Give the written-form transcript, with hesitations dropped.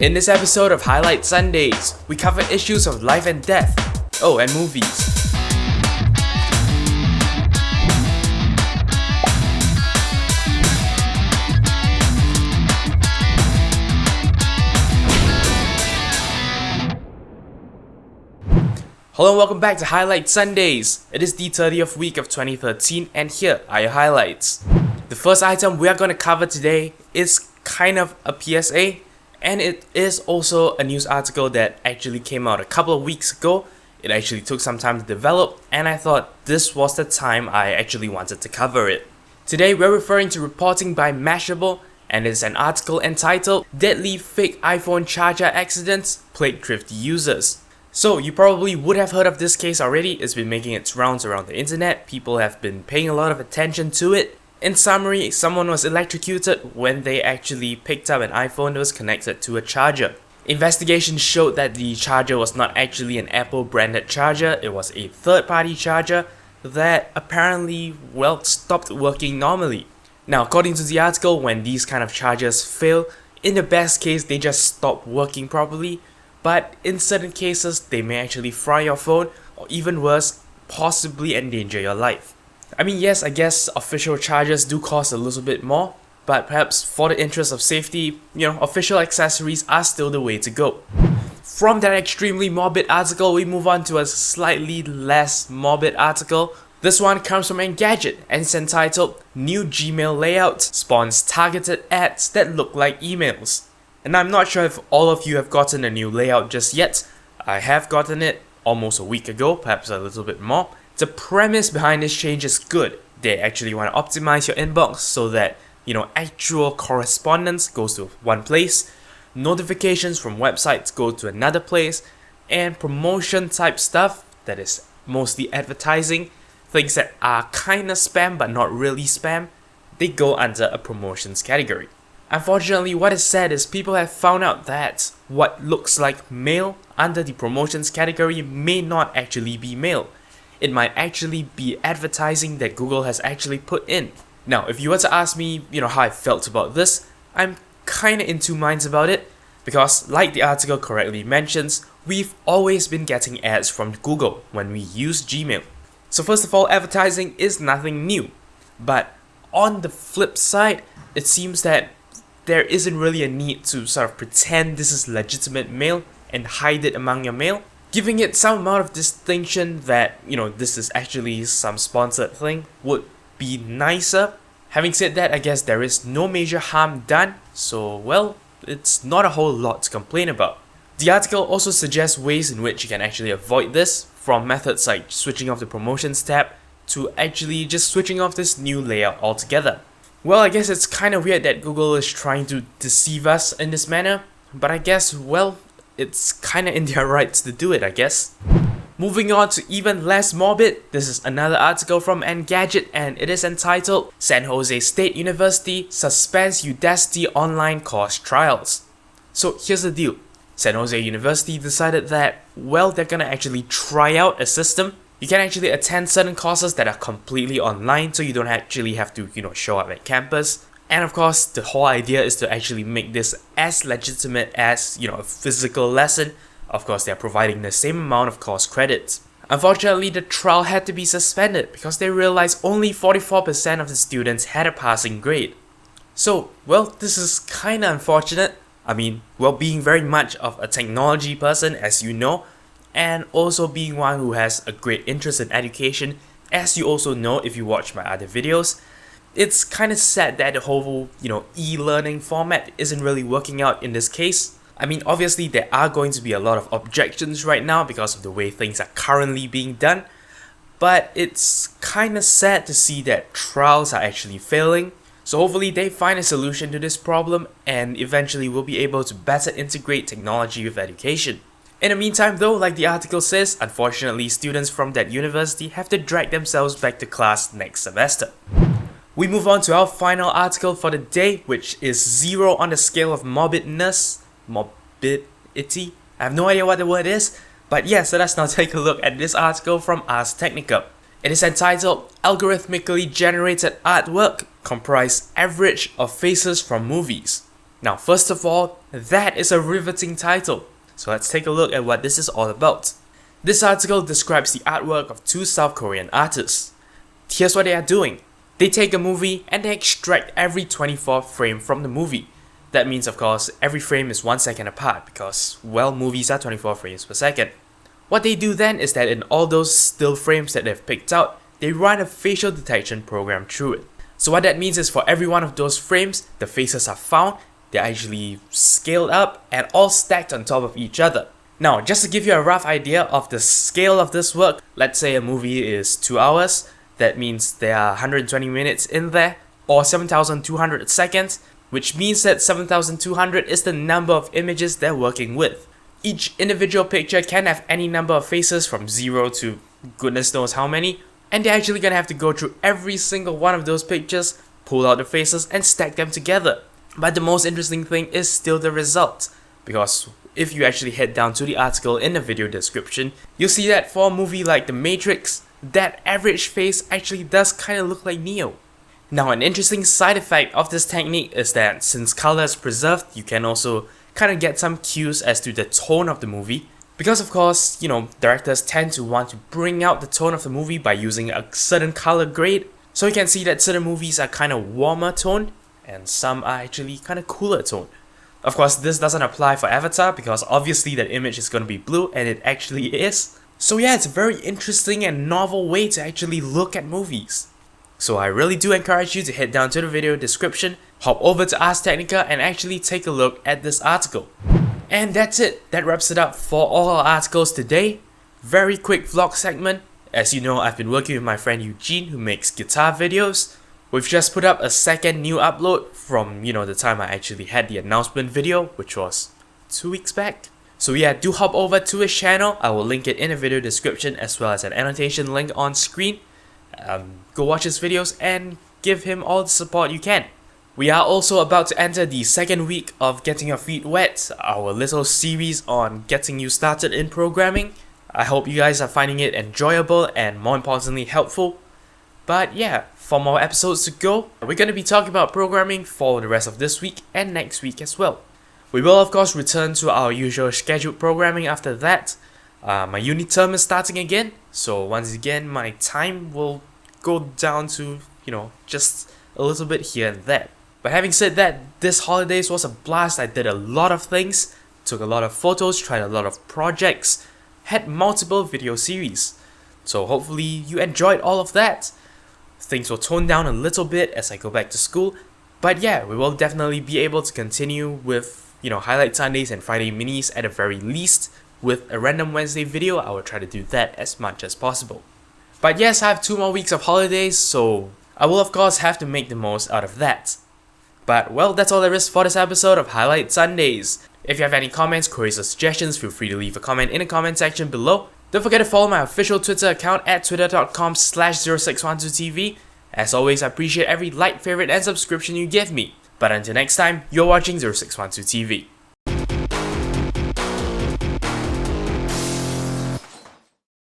In this episode of Highlight Sundays, we cover issues of life and death, and movies. Hello and welcome back to Highlight Sundays. It is the 30th week of 2013 and here are your highlights. The first item we are going to cover today is kind of a PSA, and it is also a news article that actually came out a couple of weeks ago. It actually took some time to develop, and I thought this was the time I actually wanted to cover it. Today we're referring to reporting by Mashable, and it's an article entitled "Deadly Fake iPhone Charger Accidents Plague Thrifty Users." So you probably would have heard of this case already. It's been making its rounds around the internet. People have been paying a lot of attention to it. In summary, someone was electrocuted when they actually picked up an iPhone that was connected to a charger. Investigation showed that the charger was not actually an Apple branded charger. It was a third-party charger that apparently, stopped working normally. Now, according to the article, when these kind of chargers fail, in the best case, they just stop working properly. But in certain cases, they may actually fry your phone, or even worse, possibly endanger your life. I mean, yes, I guess official chargers do cost a little bit more, but perhaps for the interest of safety, official accessories are still the way to go. From that extremely morbid article, we move on to a slightly less morbid article. This one comes from Engadget and it's entitled "New Gmail Layout Spawns Targeted Ads That Look Like Emails." And I'm not sure if all of you have gotten a new layout just yet. I have gotten it almost a week ago, perhaps a little bit more. The premise behind this change is good. They actually want to optimize your inbox so that, actual correspondence goes to one place, notifications from websites go to another place, and promotion type stuff, that is mostly advertising, things that are kinda spam but not really spam, they go under a promotions category. Unfortunately, what is sad is people have found out that what looks like mail under the promotions category may not actually be mail. It might actually be advertising that Google has actually put in. Now, if you were to ask me, how I felt about this, I'm kinda in two minds about it, because like the article correctly mentions, we've always been getting ads from Google when we use Gmail. So first of all, advertising is nothing new. But on the flip side, it seems that there isn't really a need to sort of pretend this is legitimate mail and hide it among your mail, giving it some amount of distinction that, this is actually some sponsored thing would be nicer. Having said that, I guess there is no major harm done, so it's not a whole lot to complain about. The article also suggests ways in which you can actually avoid this, from methods like switching off the promotions tab to actually just switching off this new layout altogether. Well, I guess it's kind of weird that Google is trying to deceive us in this manner, but I guess, it's kind of in their rights to do it, I guess. Moving on to even less morbid, this is another article from Engadget and it is entitled "San Jose State University Suspends Udacity Online Course Trials." So here's the deal. San Jose University decided that, they're gonna actually try out a system. You can actually attend certain courses that are completely online, so you don't actually have to, show up at campus. And of course, the whole idea is to actually make this as legitimate as, a physical lesson. Of course, they're providing the same amount of course credits. Unfortunately, the trial had to be suspended because they realized only 44% of the students had a passing grade. So, this is kinda unfortunate. I mean, being very much of a technology person, as you know, and also being one who has a great interest in education, as you also know if you watch my other videos, it's kind of sad that the whole, e-learning format isn't really working out in this case. I mean, obviously there are going to be a lot of objections right now because of the way things are currently being done, but it's kind of sad to see that trials are actually failing. So hopefully they find a solution to this problem and eventually we'll be able to better integrate technology with education. In the meantime though, like the article says, unfortunately students from that university have to drag themselves back to class next semester. We move on to our final article for the day, which is 0 on the scale of morbidity. I have no idea what the word is, but so let's now take a look at this article from Ars Technica. It is entitled "Algorithmically-generated artwork comprise average of faces from movies." Now, first of all, that is a riveting title. So let's take a look at what this is all about. This article describes the artwork of two South Korean artists. Here's what they are doing. They take a movie and they extract every 24th frame from the movie. That means, of course, every frame is 1 second apart because, well, movies are 24 frames per second. What they do then is that in all those still frames that they've picked out, they run a facial detection program through it. So what that means is for every one of those frames, the faces are found, they're actually scaled up and all stacked on top of each other. Now, just to give you a rough idea of the scale of this work, let's say a movie is 2 hours, that means there are 120 minutes in there, or 7,200 seconds, which means that 7,200 is the number of images they're working with. Each individual picture can have any number of faces from 0 to goodness knows how many, and they're actually gonna have to go through every single one of those pictures, pull out the faces and stack them together. But the most interesting thing is still the result, because if you actually head down to the article in the video description, you'll see that for a movie like The Matrix, that average face actually does kinda look like Neo. Now, an interesting side effect of this technique is that since color is preserved, you can also kinda get some cues as to the tone of the movie. Because of course, directors tend to want to bring out the tone of the movie by using a certain color grade. So you can see that certain movies are kinda warmer toned, and some are actually kinda cooler toned. Of course, this doesn't apply for Avatar because obviously that image is gonna be blue, and it actually is. So yeah, it's a very interesting and novel way to actually look at movies. So I really do encourage you to head down to the video description, hop over to Ars Technica and actually take a look at this article. And that's it, that wraps it up for all our articles today. Very quick vlog segment. As you know, I've been working with my friend Eugene who makes guitar videos. We've just put up a second new upload from, the time I actually had the announcement video, which was 2 weeks back. So yeah, do hop over to his channel. I will link it in the video description as well as an annotation link on screen. Go watch his videos and give him all the support you can. We are also about to enter the second week of Getting Your Feet Wet, our little series on getting you started in programming. I hope you guys are finding it enjoyable and more importantly helpful. But yeah, 4 more episodes to go. We're going to be talking about programming for the rest of this week and next week as well. We will of course return to our usual scheduled programming after that. My uni term is starting again, so once again my time will go down to, just a little bit here and there. But having said that, this holidays was a blast. I did a lot of things, took a lot of photos, tried a lot of projects, had multiple video series. So hopefully you enjoyed all of that. Things will tone down a little bit as I go back to school. But yeah, we will definitely be able to continue with, highlight Sundays and Friday minis at the very least. With a random Wednesday video, I will try to do that as much as possible. But yes, I have 2 more weeks of holidays, so I will of course have to make the most out of that. But well, that's all there is for this episode of Highlight Sundays. If you have any comments, queries or suggestions, feel free to leave a comment in the comment section below. Don't forget to follow my official Twitter account at twitter.com/0612tv. As always, I appreciate every like, favorite and subscription you give me. But until next time, you're watching 0612TV.